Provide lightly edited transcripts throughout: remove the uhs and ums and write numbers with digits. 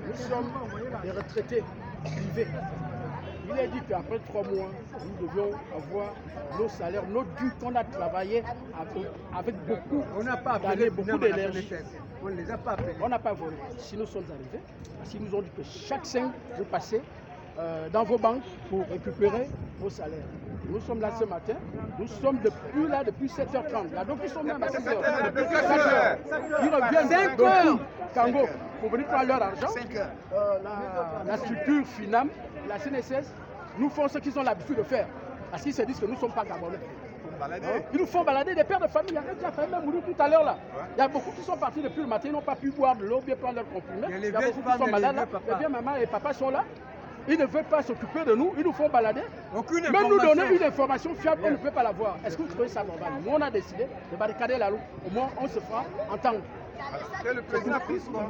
Nous sommes des retraités privés. Il est dit qu'après 3 mois, nous devions avoir nos salaires, nos dûs qu'on a travaillé avec beaucoup d'années, beaucoup d'énergie. On ne les a pas appelés. On n'a pas volé. Si nous sommes arrivés, parce qu'ils nous ont dit que chaque 5, vous passez dans vos banques pour récupérer vos salaires. Nous sommes là ce matin, nous sommes depuis 7h30. Là, donc ils sont même à 6h. Ils reviennent beaucoup, Kango, pour venir prendre leur argent. La structure FINAM, la CNSS, nous font ce qu'ils ont l'habitude de faire. Parce qu'ils se disent que nous ne sommes pas Gabonais. Ils nous font balader des pères de famille. Il y a quelqu'un qui a failli même mourir tout à l'heure là. Il y a beaucoup qui sont partis depuis le matin, ils n'ont pas pu boire de l'eau, bien prendre leur comprimé. Il y a beaucoup qui sont malades là. Eh bien, maman et papa sont là. Ils ne veulent pas s'occuper de nous, ils nous font balader. Même nous donner une information fiable, on ne peut pas l'avoir. Est-ce que vous trouvez ça normal? Nous, on a décidé de barricader la route. Au moins, on se fera entendre. Que le président puisse comprendre.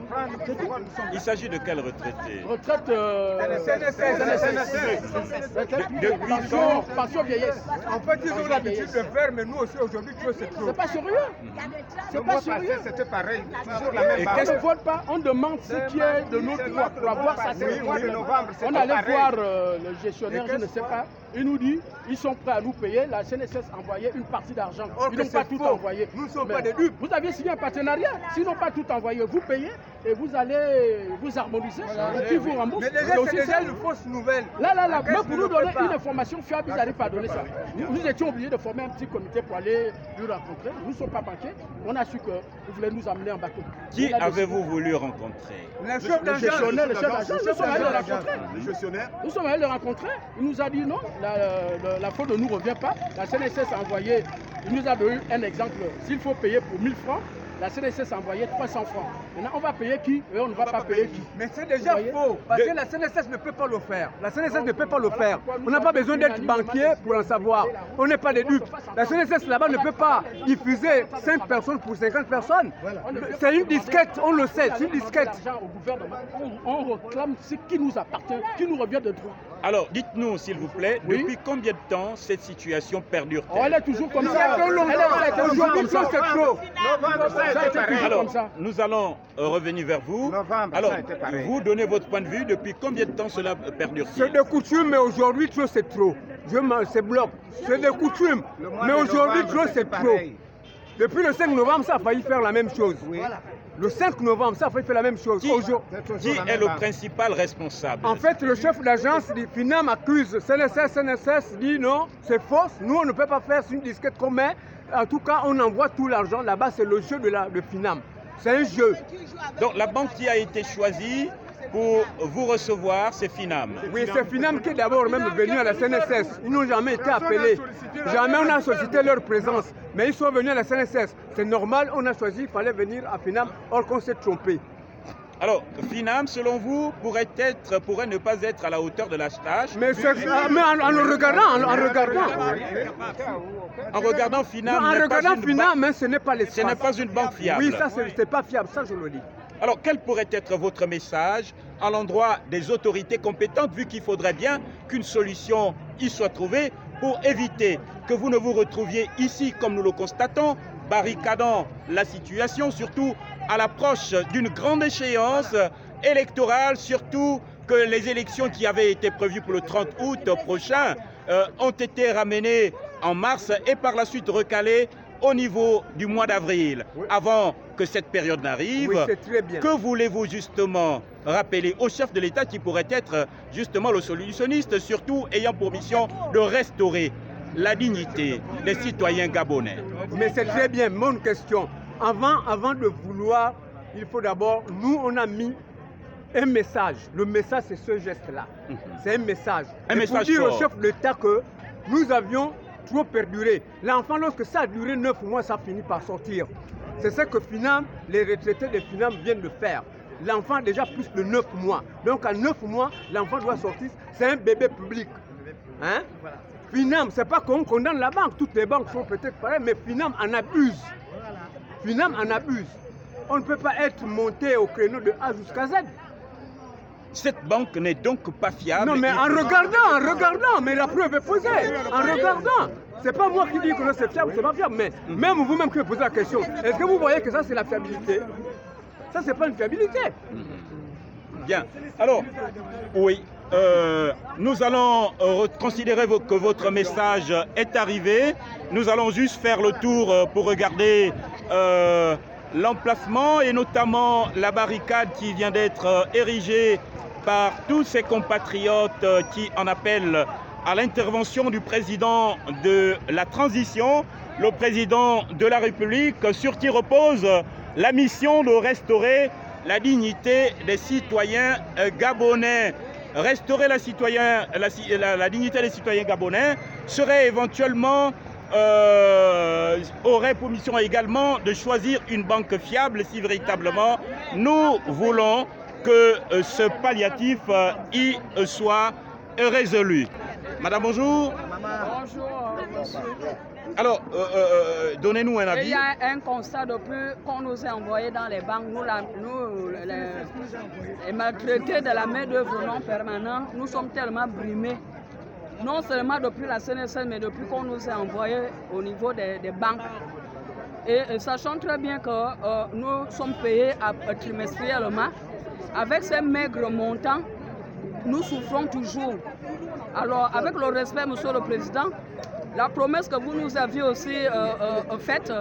Il s'agit de quelle retraité? Retraite pension vieillesse. En fait, ils ont l'habitude de faire, mais nous aussi aujourd'hui, c'est trop. C'est pas sérieux. C'est pas sérieux. C'était pareil, toujours la même base. On ne vote pas, on demande ce qui est de notre droit pour avoir ça. On allait voir le gestionnaire, je ne sais pas. Il nous dit, ils sont prêts à nous payer. La CNSS a envoyé une partie d'argent. Ils n'ont pas tout envoyé. Nous ne sommes pas des dupes. Vous aviez signé un partenariat. S'ils n'ont pas tout envoyé, vous payez et vous allez vous harmoniser. Et puis vous remboursez. Mais déjà, c'est déjà une fausse nouvelle. Là, mais pour nous donner une information fiable, ils n'arrivent pas à donner ça. Nous étions obligés de former un petit comité pour aller le rencontrer. Nous ne sommes pas banquiers. On a su que vous voulez nous amener en bateau. Qui avez-vous voulu rencontrer? Le gestionnaire, le chef d'agence. Nous sommes allés le rencontrer. Le gestionnaire. Nous sommes allés le rencontrer. Il nous a dit non, la faute ne nous revient pas. La CNSS a envoyé, il nous a donné un exemple. S'il faut payer pour 1000 francs, la CNSS a envoyé 300 francs. Maintenant, on va payer qui et on ne va pas payer qui? Mais c'est déjà faux, parce que la CNSS ne peut pas le faire. La CNSS ne peut pas le faire. On n'a pas besoin d'être banquier pour en savoir. On n'est pas des dupes. La CNSS là-bas ne peut pas diffuser 5 personnes pour 50 personnes. C'est une disquette, on le sait, c'est une disquette. On réclame ce qui nous appartient, qui nous revient de droit. Alors, dites-nous, s'il vous plaît, depuis combien de temps cette situation perdure-t-elle? Elle est toujours comme ça. Aujourd'hui, c'est trop. Alors, nous allons revenir vers vous. Alors, vous donnez votre point de vue. Depuis combien de temps cela perdure-t-il? C'est de coutume, mais aujourd'hui, trop, c'est trop. C'est bloc. C'est de coutume, mais aujourd'hui, trop, c'est trop. Depuis le 5 novembre, ça a failli faire la même chose. Le 5 novembre, ça a failli faire la même chose. Qui est le principal responsable? En fait, le chef d'agence du FINAM accuse CNSS dit non, c'est faux. Nous, on ne peut pas faire une disquette qu'on met. En tout cas, on envoie tout l'argent. Là-bas, c'est le jeu de FINAM. C'est un jeu. Donc, la banque qui a été choisie pour vous recevoir, c'est FINAM. Oui, c'est FINAM qui est d'abord même venu à la CNSS. Ils n'ont jamais été appelés. Jamais on a sollicité leur présence. Mais ils sont venus à la CNSS. C'est normal, on a choisi, il fallait venir à FINAM, or qu'on s'est trompé. Alors, FINAM, selon vous, pourrait ne pas être à la hauteur de la tâche. Mais, en le regardant, en regardant FINAM, ce n'est pas l'espace. Ce n'est pas une banque fiable. Oui, ça, c'est pas fiable, ça je le dis. Alors, quel pourrait être votre message à l'endroit des autorités compétentes, vu qu'il faudrait bien qu'une solution y soit trouvée pour éviter que vous ne vous retrouviez ici, comme nous le constatons, barricadant la situation, surtout à l'approche d'une grande échéance électorale, surtout que les élections qui avaient été prévues pour le 30 août prochain ont été ramenées en mars et par la suite recalées au niveau du mois d'avril. Avant que cette période n'arrive, que voulez-vous justement rappeler au chef de l'État qui pourrait être justement le solutionniste, surtout ayant pour mission de restaurer la dignité des citoyens gabonais? Mais c'est très bien, mon question. Avant de vouloir, il faut d'abord, nous on a mis un message. Le message c'est ce geste-là. C'est un message. Un message pour dire fort au chef de l'État que nous avions trop perduré. L'enfant, lorsque ça a duré 9 mois, ça finit par sortir. C'est ce que FINAM, les retraités de FINAM viennent de faire. L'enfant a déjà plus de 9 mois. Donc à 9 mois, l'enfant doit sortir. C'est un bébé public. Hein? FINAM, c'est pas qu'on condamne la banque. Toutes les banques sont peut-être pareilles, mais FINAM en abuse. FINAM en abuse. On ne peut pas être monté au créneau de A jusqu'à Z. Cette banque n'est donc pas fiable. Non, mais en regardant, mais la preuve est posée. En regardant. C'est pas moi qui dis que c'est fiable, c'est pas fiable, mais même vous-même qui me posez la question, est-ce que vous voyez que ça c'est la fiabilité? Ça, c'est pas une fiabilité. Bien. Alors, oui, nous allons considérer que votre message est arrivé. Nous allons juste faire le tour pour regarder l'emplacement et notamment la barricade qui vient d'être érigée par tous ces compatriotes qui en appellent à l'intervention du président de la transition, le président de la République, sur qui repose la mission de restaurer la dignité des citoyens gabonais. Restaurer la dignité des citoyens gabonais serait éventuellement, aurait pour mission également de choisir une banque fiable si véritablement nous voulons que ce palliatif y soit résolu. Madame, bonjour. Bonjour, monsieur. Alors, donnez-nous un avis. Il y a un constat depuis qu'on nous a envoyé dans les banques, les maltraités de la main-d'œuvre non permanente, nous sommes tellement brimés. Non seulement depuis la CNSS, mais depuis qu'on nous a envoyé au niveau des banques. Et sachant très bien que nous sommes payés trimestriellement, avec ces maigres montants, nous souffrons toujours. Alors, avec le respect, Monsieur le Président, la promesse que vous nous aviez aussi faite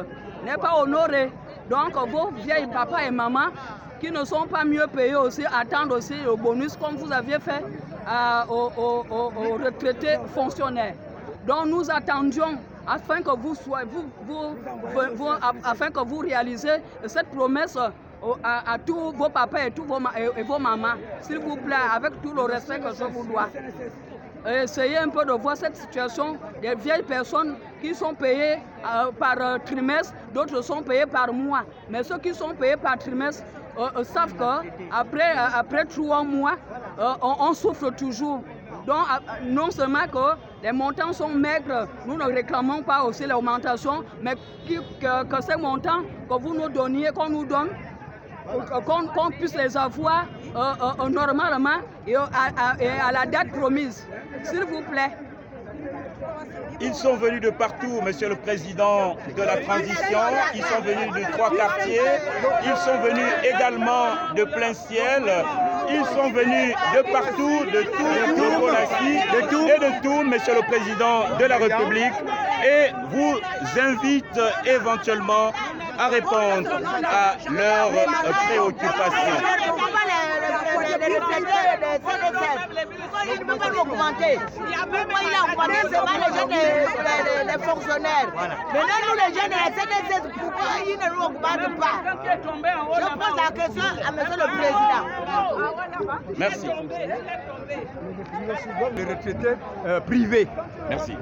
n'est pas honorée. Donc, vos vieilles papas et mamans qui ne sont pas mieux payés aussi attendent aussi le bonus comme vous aviez fait aux retraités fonctionnaires. Donc, nous attendions afin que vous réalisez cette promesse à tous vos papas et vos mamans, s'il vous plaît, avec tout le respect que je vous dois. Essayez un peu de voir cette situation des vieilles personnes qui sont payées par trimestre, d'autres sont payées par mois. Mais ceux qui sont payés par trimestre savent qu'après 3 mois, on souffre toujours. Donc, non seulement que les montants sont maigres, nous ne réclamons pas aussi l'augmentation, mais que ces montants que vous nous donniez, qu'on nous donne, qu'on puisse les avoir normalement et à la date promise. S'il vous plaît. Ils sont venus de partout, Monsieur le Président de la transition. Ils sont venus de 3 quartiers. Ils sont venus également de plein ciel. Ils sont venus de partout, de tout, de Conakry et de tout, Monsieur le Président de la République. Et vous invite éventuellement à répondre à leurs préoccupations. Les il ne peut pas augmenter. Pourquoi il a augmenté seulement les fonctionnaires? Maintenant, nous les jeunes de la CNSS, pourquoi ils ne nous augmentent pas? Je pose la question à Monsieur le Président. Merci. Les retraités privés. Merci.